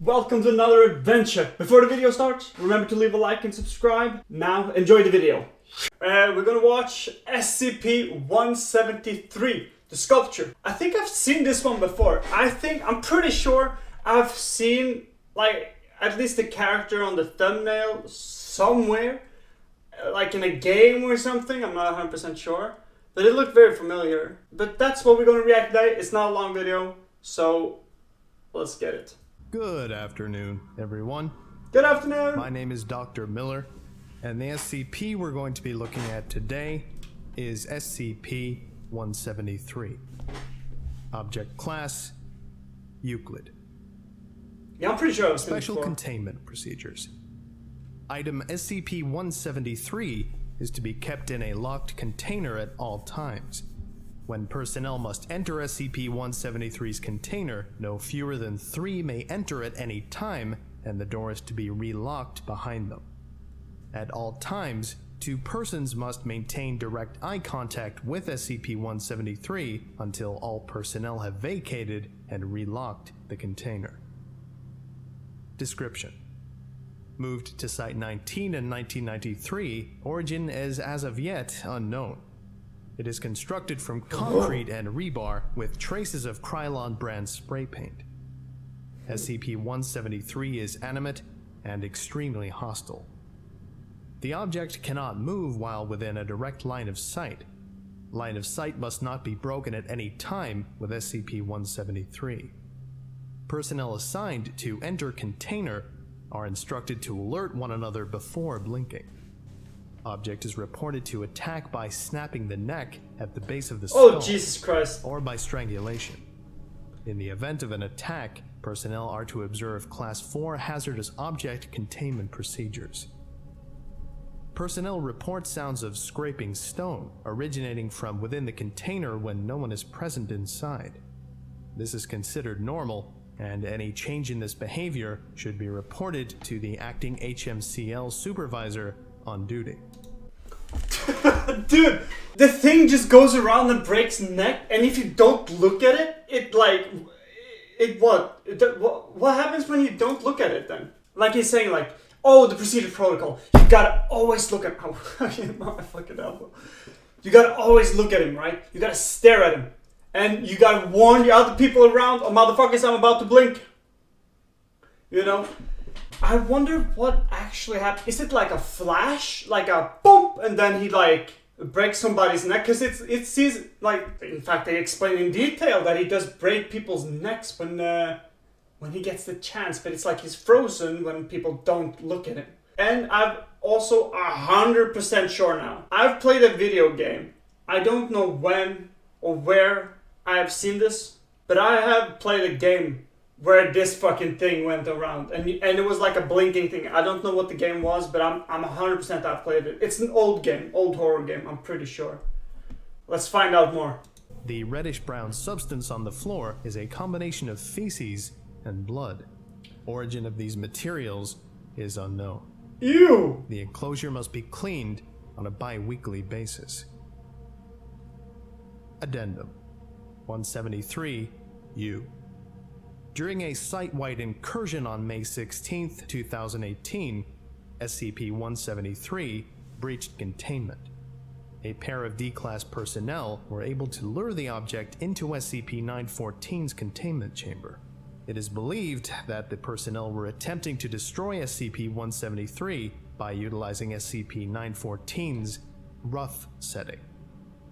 Welcome to another adventure. Before the video starts, remember to leave a like and subscribe. Now, enjoy the video. We're gonna watch SCP-173, the sculpture. I think I've seen this one before. I'm pretty sure I've seen, like, at least the character on the thumbnail somewhere. Like in a game or something, I'm not 100% sure. But it looked very familiar. But that's what we're gonna react today. It's not a long video, so let's get it. Good afternoon, everyone. Good afternoon. My name is Dr. Miller, and the SCP we're going to be looking at today is SCP-173. Object Class, Euclid. Yeah, I'm pretty sure I've seen it Special before. Containment Procedures. Item SCP-173 is to be kept in a locked container at all times. When personnel must enter SCP-173's container, no fewer than 3 may enter at any time, and the door is to be relocked behind them. At all times, 2 persons must maintain direct eye contact with SCP-173 until all personnel have vacated and relocked the container. Description: moved to Site 19 in 1993, origin is as of yet unknown. It is constructed from concrete and rebar with traces of Krylon brand spray paint. SCP-173 is animate and extremely hostile. The object cannot move while within a direct line of sight. Line of sight must not be broken at any time with SCP-173. Personnel assigned to enter container are instructed to alert one another before blinking. Object is reported to attack by snapping the neck at the base of the skull. Oh, Jesus Christ. Or by strangulation. In the event of an attack, personnel are to observe Class 4 hazardous object containment procedures. Personnel report sounds of scraping stone originating from within the container when no one is present inside. This is considered normal, and any change in this behavior should be reported to the acting HMCL supervisor on duty. Dude, the thing just goes around and breaks neck, and if you don't look at it, what happens when you don't look at it then? Like he's saying, like, oh, the procedure protocol, you gotta always look at, oh, my fucking elbow. You gotta always look at him, right? You gotta stare at him. And you gotta warn the other people around, oh motherfuckers, I'm about to blink. You know? I wonder what actually happened. Is it like a flash? Like a boom, and then he like breaks somebody's neck? Because it sees, like, in fact they explain in detail that he does break people's necks when he gets the chance. But it's like he's frozen when people don't look at him. And I'm also 100% sure now. I've played a video game. I don't know when or where I have seen this, but I have played a game where this fucking thing went around, and it was like a blinking thing. I don't know what the game was, but I'm 100% I've played it. It's an old game, old horror game, I'm pretty sure. Let's find out more. The reddish-brown substance on the floor is a combination of feces and blood. Origin of these materials is unknown. Ew! The enclosure must be cleaned on a bi-weekly basis. Addendum 173-U. During a site-wide incursion on May 16, 2018, SCP-173 breached containment. A pair of D-Class personnel were able to lure the object into SCP-914's containment chamber. It is believed that the personnel were attempting to destroy SCP-173 by utilizing SCP-914's rough setting.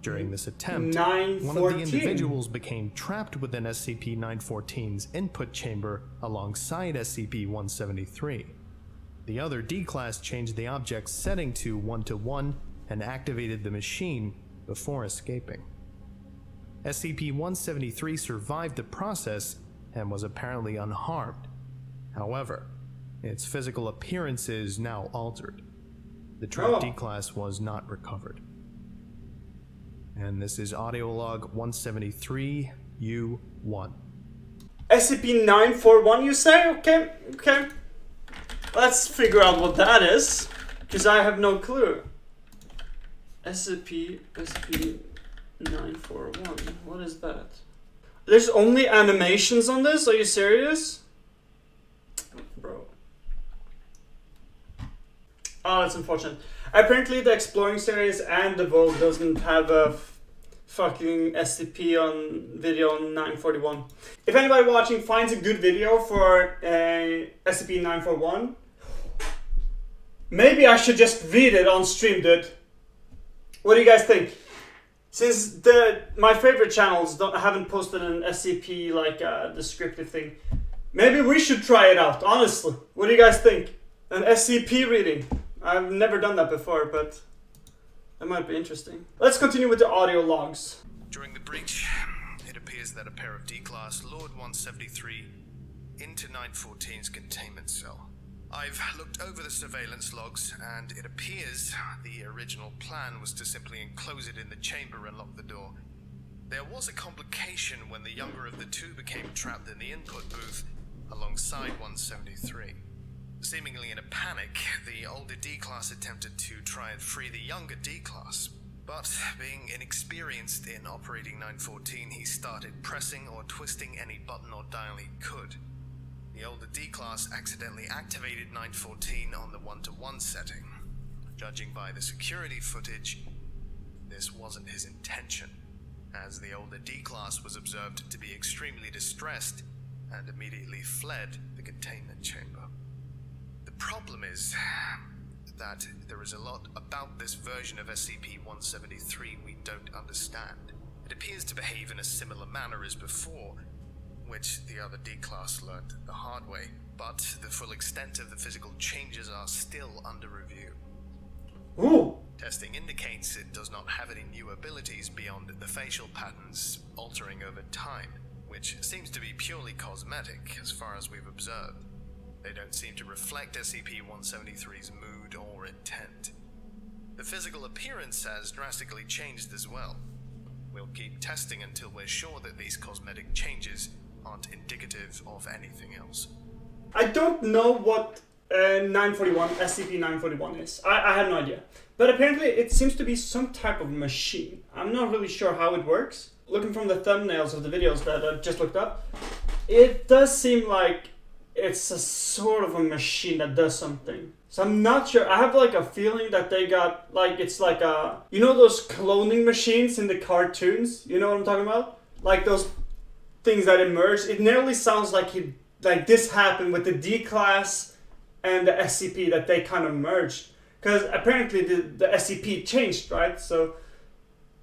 During this attempt, one of the individuals became trapped within SCP-914's input chamber alongside SCP-173. The other D-Class changed the object's setting to 1-to-1 and activated the machine before escaping. SCP-173 survived the process and was apparently unharmed. However, its physical appearance is now altered. The trapped D-Class was not recovered. And this is audio log 173-U1. SCP-941, you say? Okay. Let's figure out what that is, because I have no clue. SCP-941, what is that? There's only animations on this? Are you serious? bro. Oh, that's unfortunate. Apparently the Exploring series and the Vogue doesn't have a fucking SCP on video on 941. If anybody watching finds a good video for SCP-941, maybe I should just read it on stream, dude. What do you guys think? Since my favorite channels haven't posted an SCP like descriptive thing, maybe we should try it out, honestly. What do you guys think? An SCP reading. I've never done that before, but that might be interesting. Let's continue with the audio logs. During the breach, it appears that a pair of D-Class lured 173 into 914's containment cell. I've looked over the surveillance logs, and it appears the original plan was to simply enclose it in the chamber and lock the door. There was a complication when the younger of the two became trapped in the input booth alongside 173. Seemingly in a panic, the older D-Class attempted to try and free the younger D-Class, but being inexperienced in operating 914, he started pressing or twisting any button or dial he could. The older D-Class accidentally activated 914 on the 1-to-1 setting. Judging by the security footage, this wasn't his intention, as the older D-Class was observed to be extremely distressed and immediately fled the containment chamber. The problem is that there is a lot about this version of SCP-173 we don't understand. It appears to behave in a similar manner as before, which the other D-Class learned the hard way, but the full extent of the physical changes are still under review. Ooh! Testing indicates it does not have any new abilities beyond the facial patterns altering over time, which seems to be purely cosmetic as far as we've observed. They don't seem to reflect SCP-173's mood or intent. The physical appearance has drastically changed as well. We'll keep testing until we're sure that these cosmetic changes aren't indicative of anything else. I don't know what 941, SCP-941 is. I have no idea. But apparently it seems to be some type of machine. I'm not really sure how it works. Looking from the thumbnails of the videos that I just looked up, it does seem like it's a sort of a machine that does something. So I'm not sure. I have like a feeling that they got like, it's like a, you know those cloning machines in the cartoons? You know what I'm talking about? Like those things that emerge. It nearly sounds like this happened with the D-Class and the SCP, that they kind of merged. Because apparently the SCP changed, right? So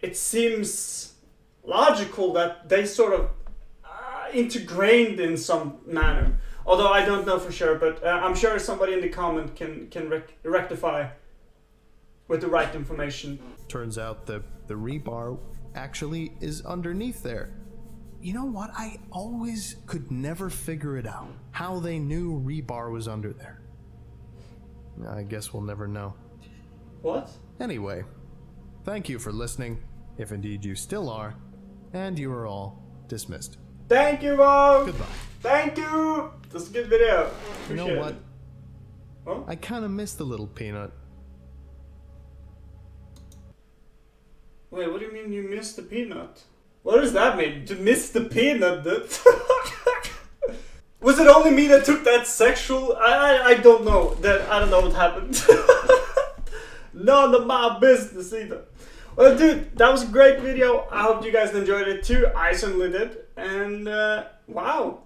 it seems logical that they sort of integrated in some manner. Although I don't know for sure, but I'm sure somebody in the comment can rectify with the right information. Turns out the rebar actually is underneath there. You know what? I always could never figure it out. How they knew rebar was under there. I guess we'll never know. What? Anyway, thank you for listening, if indeed you still are, and you are all dismissed. Thank you, Mom! Goodbye. Thank you! That's a good video. You know what? Huh? I kind of miss the little peanut. Wait, what do you mean you missed the peanut? What does that mean? To miss the peanut, dude? Was it only me that took that sexual? I don't know. I don't know what happened. None of my business either. Well, dude, that was a great video. I hope you guys enjoyed it too. I certainly did. And wow,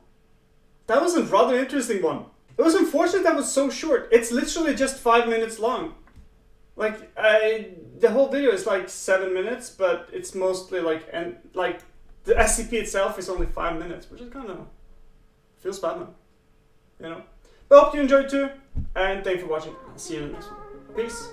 that was a rather interesting one. It was unfortunate that was so short. It's literally just 5 minutes long. Like the whole video is like 7 minutes, but it's mostly like the SCP itself is only 5 minutes, which is kind of feels bad, man. You know. But I hope you enjoyed too, and thanks for watching. See you in the next one. Peace.